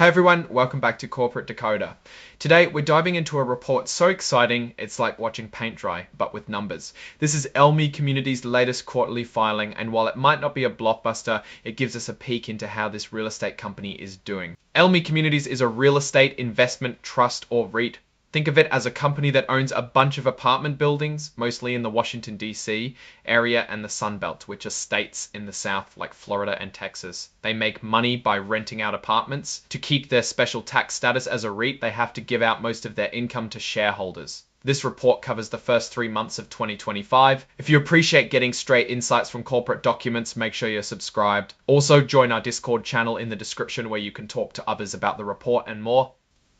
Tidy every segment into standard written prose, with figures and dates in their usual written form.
Hi everyone, welcome back to Corporate Decoder. Today we're diving into a report so exciting it's like watching paint dry, but with numbers. This is Elme Community's latest quarterly filing, and while it might not be a blockbuster, it gives us a peek into how this real estate company is doing. Elme Communities is a real estate investment trust or REIT. Think of it as a company that owns a bunch of apartment buildings, mostly in the Washington, D.C. area and the Sun Belt, which are states in the South like Florida and Texas. They make money by renting out apartments. To keep their special tax status as a REIT, they have to give out most of their income to shareholders. This report covers the first 3 months of 2025. If you appreciate getting straight insights from corporate documents, make sure you're subscribed. Also, join our Discord channel in the description where you can talk to others about the report and more.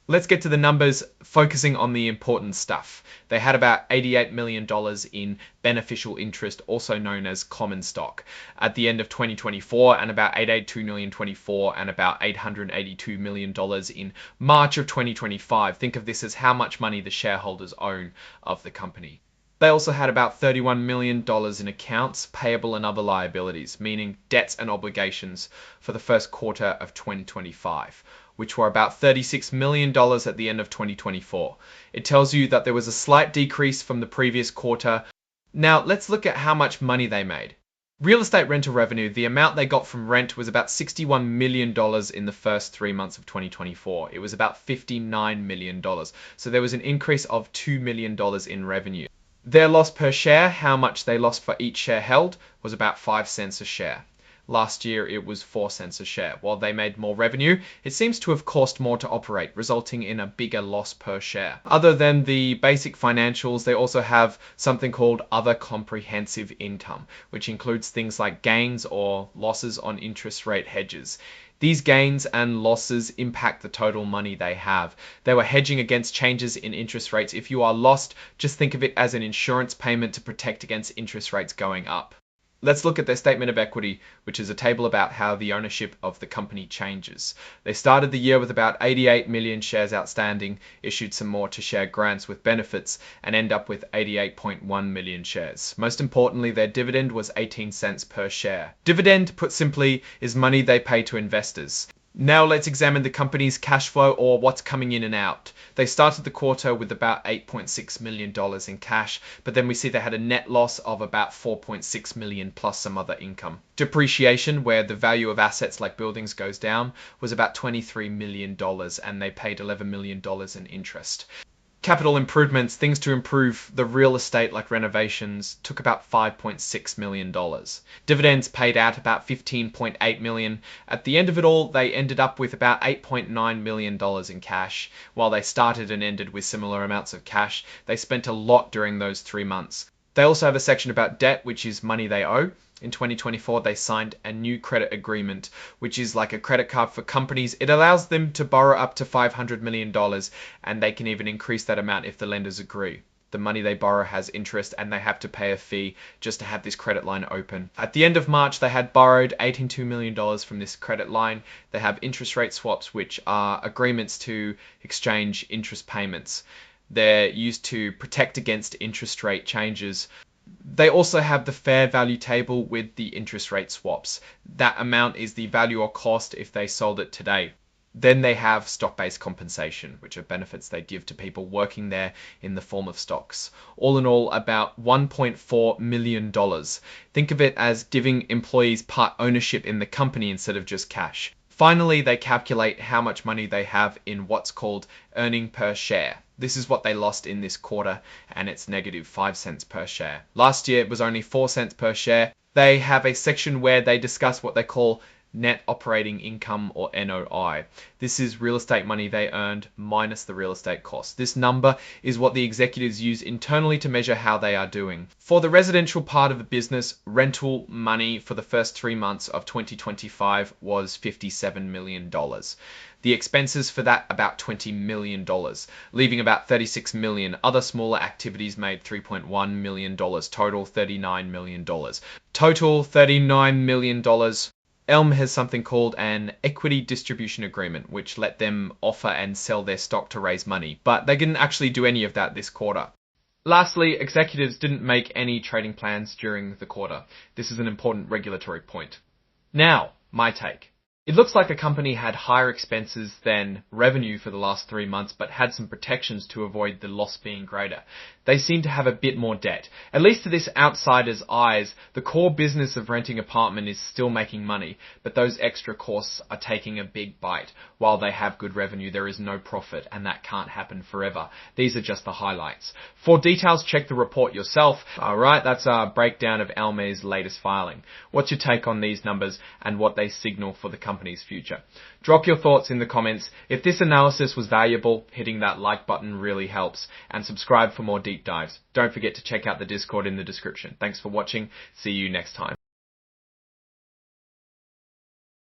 Let's get to the numbers, focusing on the important stuff. They had about $88 million in beneficial interest, also known as common stock, at the end of 2024, and about $882 million 24 and about $882 million in March of 2025. Think of this as how much money the shareholders own of the company. They also had about $31 million in accounts payable and other liabilities, meaning debts and obligations for the first quarter of 2025. Which were about $36 million at the end of 2024. It tells you that there was a slight decrease from the previous quarter. Now let's look at how much money they made. Real estate rental revenue, the amount they got from rent was about $61 million in the first 3 months of 2024. It was about $59 million. So there was an increase of $2 million in revenue. Their loss per share, how much they lost for each share held, was about 5 cents a share. Last year, it was 4 cents a share. While they made more revenue, it seems to have cost more to operate, resulting in a bigger loss per share. Other than the basic financials, they also have something called other comprehensive income, which includes things like gains or losses on interest rate hedges. These gains and losses impact the total money they have. They were hedging against changes in interest rates. If you are lost, just think of it as an insurance payment to protect against interest rates going up. Let's look at their statement of equity, which is a table about how the ownership of the company changes. They started the year with about 88 million shares outstanding, issued some more to share grants with benefits, and end up with 88.1 million shares. Most importantly, their dividend was 18 cents per share. Dividend, put simply, is money they pay to investors. Now let's examine the company's cash flow, or what's coming in and out. They started the quarter with about $8.6 million in cash, but then we see they had a net loss of about $4.6 million plus some other income. Depreciation, where the value of assets like buildings goes down, was about $23 million, and they paid $11 million in interest. Capital improvements, things to improve the real estate like renovations, took about $5.6 million. Dividends paid out about $15.8 million. At the end of it all, they ended up with about $8.9 million in cash. While they started and ended with similar amounts of cash, they spent a lot during those 3 months. They also have a section about debt, which is money they owe. In 2024, they signed a new credit agreement, which is like a credit card for companies. It allows them to borrow up to $500 million, and they can even increase that amount if the lenders agree. The money they borrow has interest, and they have to pay a fee just to have this credit line open. At the end of March, they had borrowed $82 million from this credit line. They have interest rate swaps, which are agreements to exchange interest payments. They're used to protect against interest rate changes. They also have the fair value table with the interest rate swaps. That amount is the value or cost if they sold it today. Then they have stock-based compensation, which are benefits they give to people working there in the form of stocks. All in all, about $1.4 million. Think of it as giving employees part ownership in the company instead of just cash. Finally, they calculate how much money they have in what's called earning per share. This is what they lost in this quarter, and it's negative 5 cents per share. Last year, it was only 4 cents per share. They have a section where they discuss what they call net operating income, or NOI. This is real estate money they earned minus the real estate cost. This number is what the executives use internally to measure how they are doing. For the residential part of the business, rental money for the first 3 months of 2025 was $57 million. The expenses for that, about $20 million, leaving about $36 million. Other smaller activities made $3.1 million, total $39 million. Total $39 million. Elme has something called an equity distribution agreement, which let them offer and sell their stock to raise money, but they didn't actually do any of that this quarter. Lastly, executives didn't make any trading plans during the quarter. This is an important regulatory point. Now, my take. It looks like a company had higher expenses than revenue for the last 3 months, but had some protections to avoid the loss being greater. They seem to have a bit more debt. At least to this outsider's eyes, the core business of renting apartment is still making money, but those extra costs are taking a big bite. While they have good revenue, there is no profit, and that can't happen forever. These are just the highlights. For details, check the report yourself. Alright, that's our breakdown of Elme's latest filing. What's your take on these numbers and what they signal for the company's future? Drop your thoughts in the comments. If this analysis was valuable, hitting that like button really helps, and subscribe for more deep dives. Don't forget to check out the Discord in the description. Thanks for watching. See you next time.